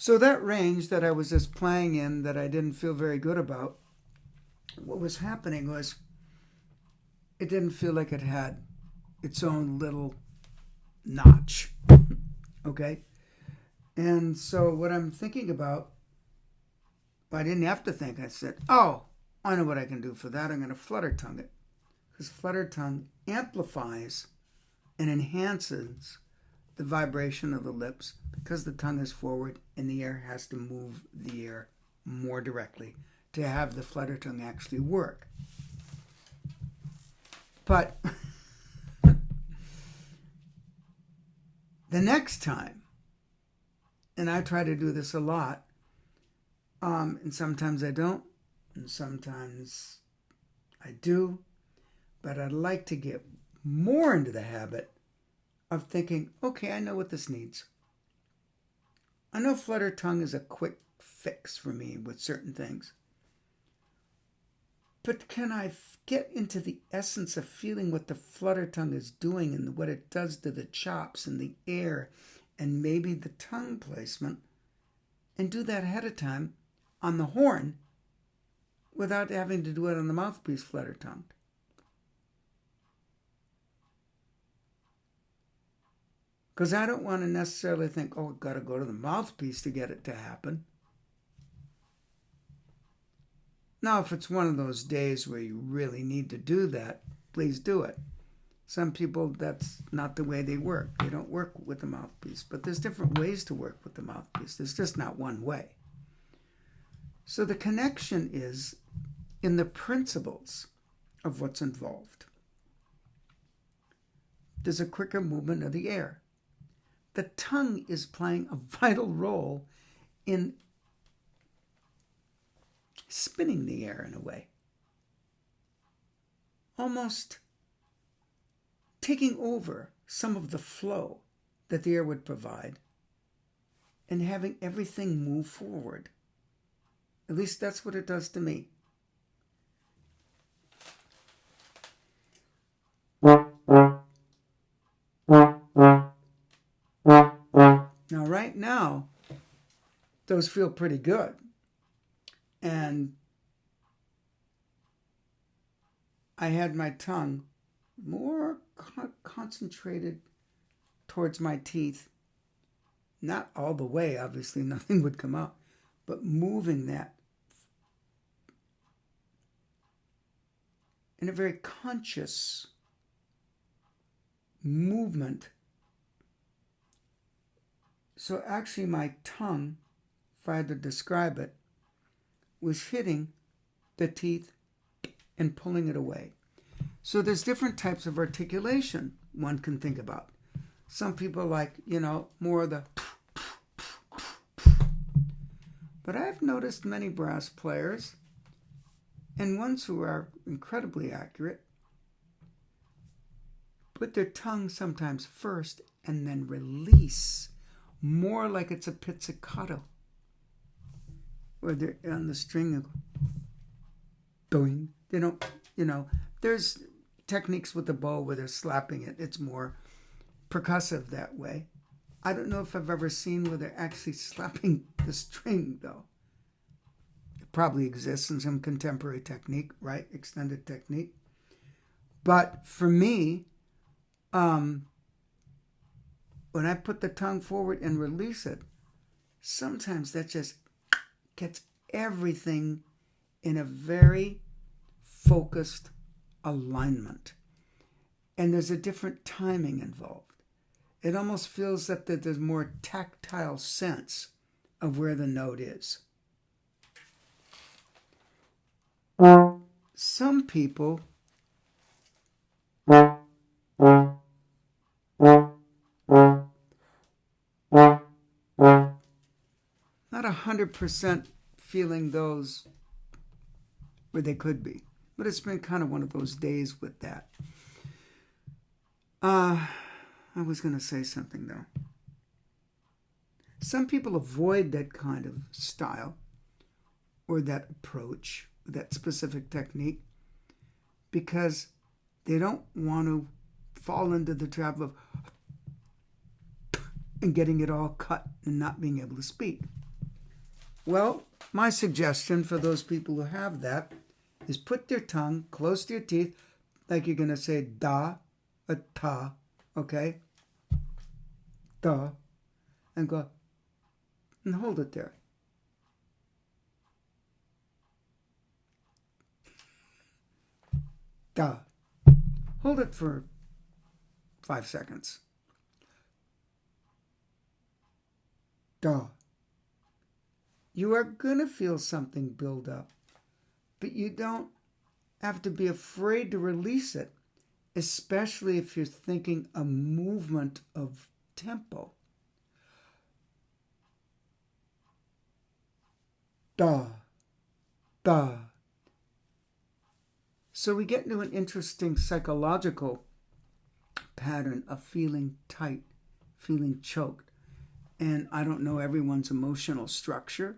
So that range that I was just playing in that I didn't feel very good about, what was happening was it didn't feel like it had its own little notch. Okay? And so what I'm thinking about, I didn't have to think. I said, oh, I know what I can do for that. I'm going to flutter tongue it. Because flutter tongue amplifies and enhances the vibration of the lips because the tongue is forward and the air has to move the air more directly to have the flutter tongue actually work. But the next time, and I try to do this a lot, and sometimes I don't, and sometimes I do, but I'd like to get more into the habit of thinking, okay, I know what this needs. I know flutter tongue is a quick fix for me with certain things. But can I get into the essence of feeling what the flutter tongue is doing and what it does to the chops and the air and maybe the tongue placement and do that ahead of time on the horn without having to do it on the mouthpiece flutter tongue? Because I don't want to necessarily think, oh, I've got to go to the mouthpiece to get it to happen. Now, if it's one of those days where you really need to do that, please do it. Some people, that's not the way they work. They don't work with the mouthpiece. But there's different ways to work with the mouthpiece. There's just not one way. So the connection is in the principles of what's involved. There's a quicker movement of the air. The tongue is playing a vital role in spinning the air in a way. Almost taking over some of the flow that the air would provide and having everything move forward. At least that's what it does to me. Now, right now, those feel pretty good. And I had my tongue more concentrated towards my teeth. Not all the way, obviously, nothing would come out, but moving that in a very conscious movement. So actually my tongue, if I had to describe it, was hitting the teeth and pulling it away. So there's different types of articulation one can think about. Some people like, more of the... But I've noticed many brass players, and ones who are incredibly accurate, put their tongue sometimes first and then release, more like it's a pizzicato, where they're on the string of going. They don't, there's techniques with the bow where they're slapping it. It's more percussive that way. I don't know if I've ever seen where they're actually slapping the string, though. It probably exists in some contemporary technique, right? Extended technique. But for me, when I put the tongue forward and release it, sometimes that just gets everything in a very focused alignment. And there's a different timing involved. It almost feels that there's more tactile sense of where the note is. Some people not 100% feeling those where they could be. But it's been kind of one of those days with that. I was going to say something though. Some people avoid that kind of style or that approach, that specific technique, because they don't want to fall into the trap of and getting it all cut and not being able to speak. Well, my suggestion for those people who have that is put your tongue close to your teeth, like you're going to say da, a ta, okay? Da, and go, and hold it there. Da. Hold it for 5 seconds. Da. You are going to feel something build up, but you don't have to be afraid to release it, especially if you're thinking a movement of tempo. Da, da. So we get into an interesting psychological pattern of feeling tight, feeling choked. And I don't know everyone's emotional structure.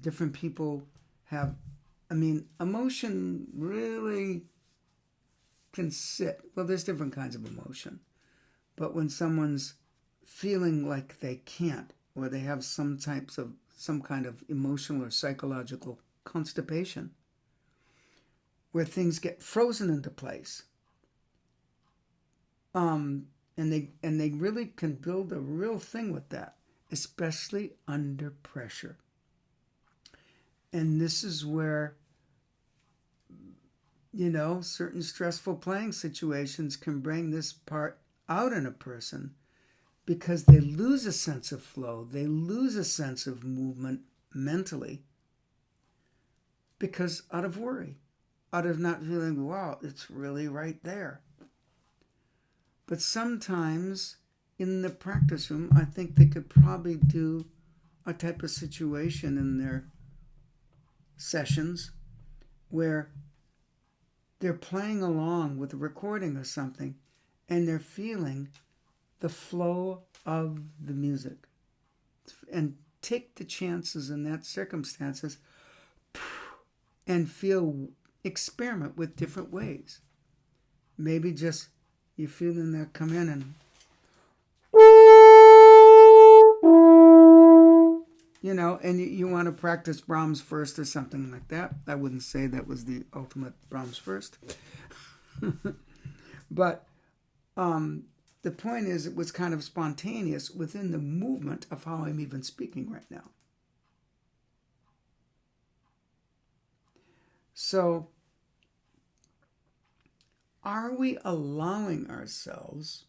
Different people have, emotion really can sit. Well, there's different kinds of emotion. But when someone's feeling like they can't, or they have some kind of emotional or psychological constipation, where things get frozen into place, and they really can build a real thing with that, especially under pressure. And this is where, certain stressful playing situations can bring this part out in a person, because they lose a sense of flow, they lose a sense of movement mentally, because out of worry, out of not feeling, wow, it's really right there. But sometimes in the practice room, I think they could probably do a type of situation in their sessions where they're playing along with a recording or something, and they're feeling the flow of the music. And take the chances in that circumstances and experiment with different ways. Maybe just you're feeling that come in and and you want to practice Brahms first or something like that. I wouldn't say that was the ultimate Brahms first. But the point is, it was kind of spontaneous within the movement of how I'm even speaking right now. So, are we allowing ourselves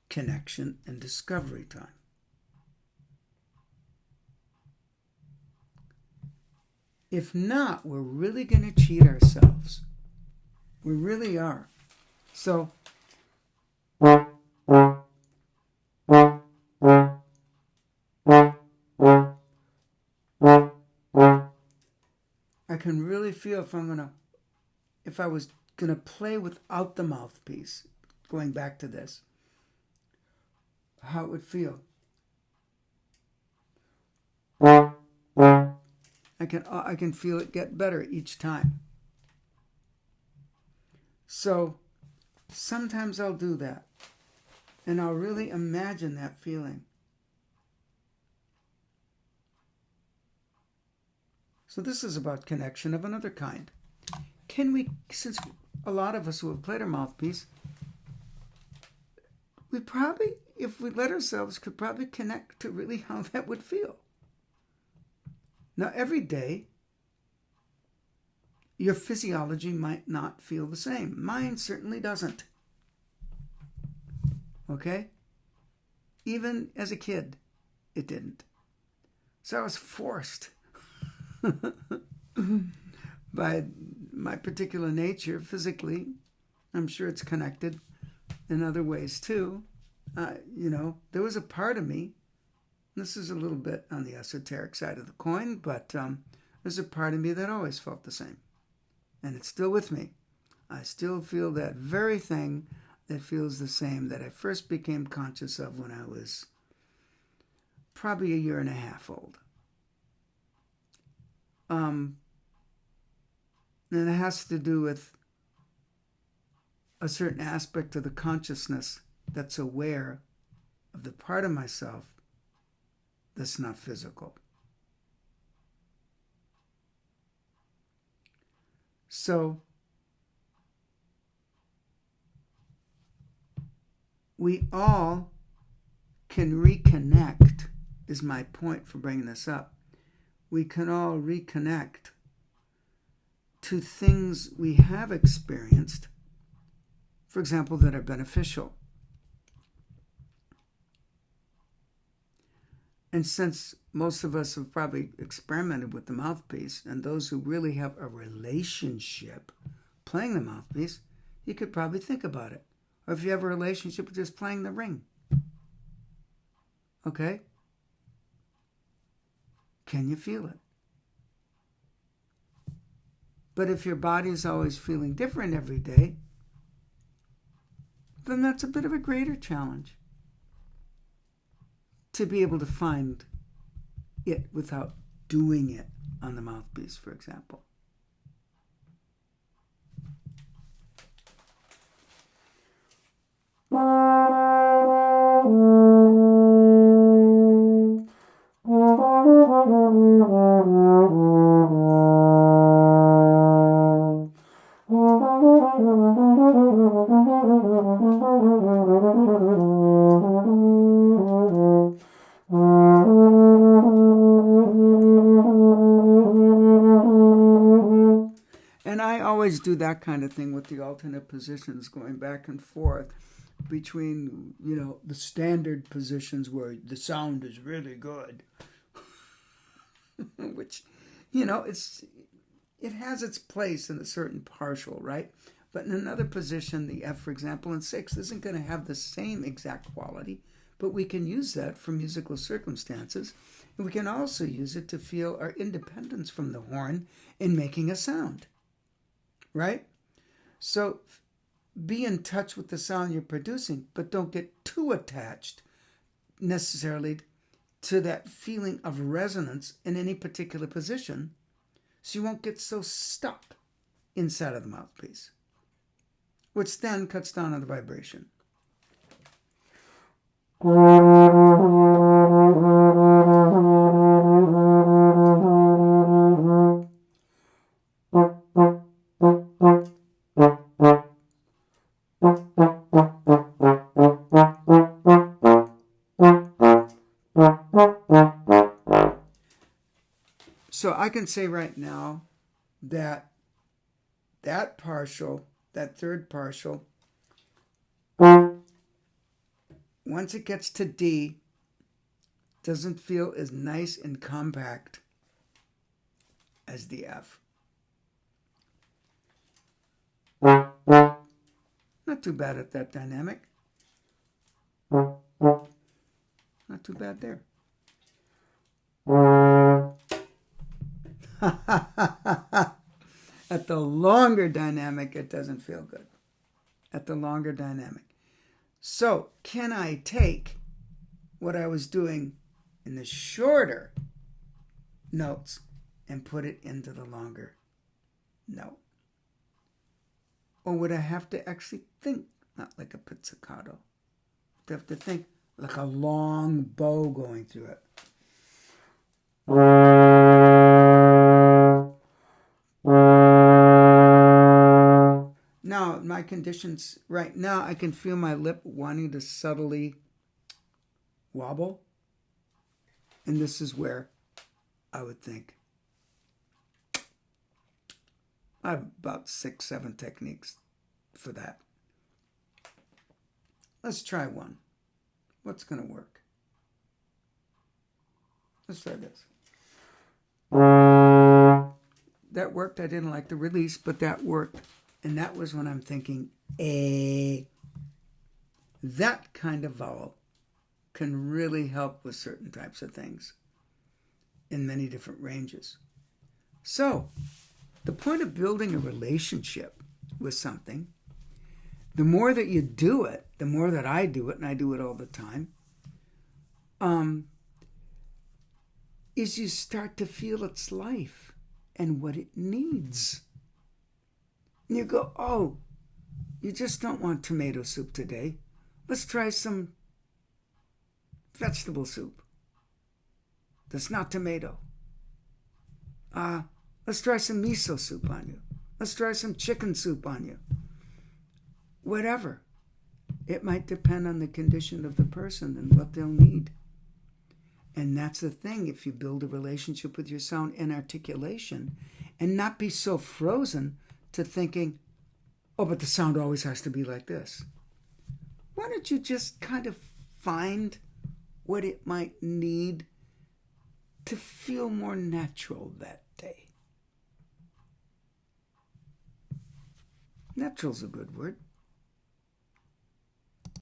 connection and discovery time? If not, we're really going to cheat ourselves. We really are. So, I can really feel if I was going to play without the mouthpiece, going back to this, how it would feel. I can feel it get better each time. So sometimes I'll do that, and I'll really imagine that feeling. So this is about connection of another kind. Can we, since a lot of us who have played our mouthpiece, we probably, if we let ourselves, could probably connect to really how that would feel. Now, every day, your physiology might not feel the same. Mine certainly doesn't. Okay? Even as a kid, it didn't. So I was forced by my particular nature physically. I'm sure it's connected in other ways too. There was a part of me, this is a little bit on the esoteric side of the coin, but there's a part of me that always felt the same. And it's still with me. I still feel that very thing that feels the same that I first became conscious of when I was probably a year and a half old. And it has to do with a certain aspect of the consciousness that's aware of the part of myself that's not physical. So we all can reconnect, is my point for bringing this up. We can all reconnect to things we have experienced, for example, that are beneficial. And since most of us have probably experimented with the mouthpiece, and those who really have a relationship playing the mouthpiece, you could probably think about it. Or if you have a relationship with just playing the ring. Okay? Can you feel it? But if your body is always feeling different every day, then that's a bit of a greater challenge to be able to find it without doing it on the mouthpiece, for example. And I always do that kind of thing with the alternate positions, going back and forth between, the standard positions where the sound is really good, which, it has its place in a certain partial, right? But in another position, the F, for example, in 6 isn't going to have the same exact quality, but we can use that for musical circumstances. And we can also use it to feel our independence from the horn in making a sound, right? So be in touch with the sound you're producing, but don't get too attached necessarily to that feeling of resonance in any particular position, so you won't get so stuck inside of the mouthpiece, which then cuts down on the vibration. So I can say right now that partial, that third partial, once it gets to D, doesn't feel as nice and compact as the F. Not too bad at that dynamic. Not too bad there. At the longer dynamic, it doesn't feel good. At the longer dynamic. So, can I take what I was doing in the shorter notes and put it into the longer note? Or would I have to actually think, not like a pizzicato, I'd have to think like a long bow going through it. Now, my conditions right now, I can feel my lip wanting to subtly wobble. And this is where I would think. I have about 6, 7 techniques for that. Let's try one. What's going to work? Let's try this. That worked. I didn't like the release, but that worked. And that was when I'm thinking, that kind of vowel can really help with certain types of things in many different ranges. So, the point of building a relationship with something, the more that you do it, the more that I do it, and I do it all the time, is you start to feel its life and what it needs. And you go, oh, you just don't want tomato soup today. Let's try some vegetable soup that's not tomato. Let's try some miso soup on you. Let's try some chicken soup on you. Whatever. It might depend on the condition of the person and what they'll need. And that's the thing, if you build a relationship with your sound and articulation and not be so frozen to thinking, oh, but the sound always has to be like this. Why don't you just kind of find what it might need to feel more natural that day? Natural's a good word.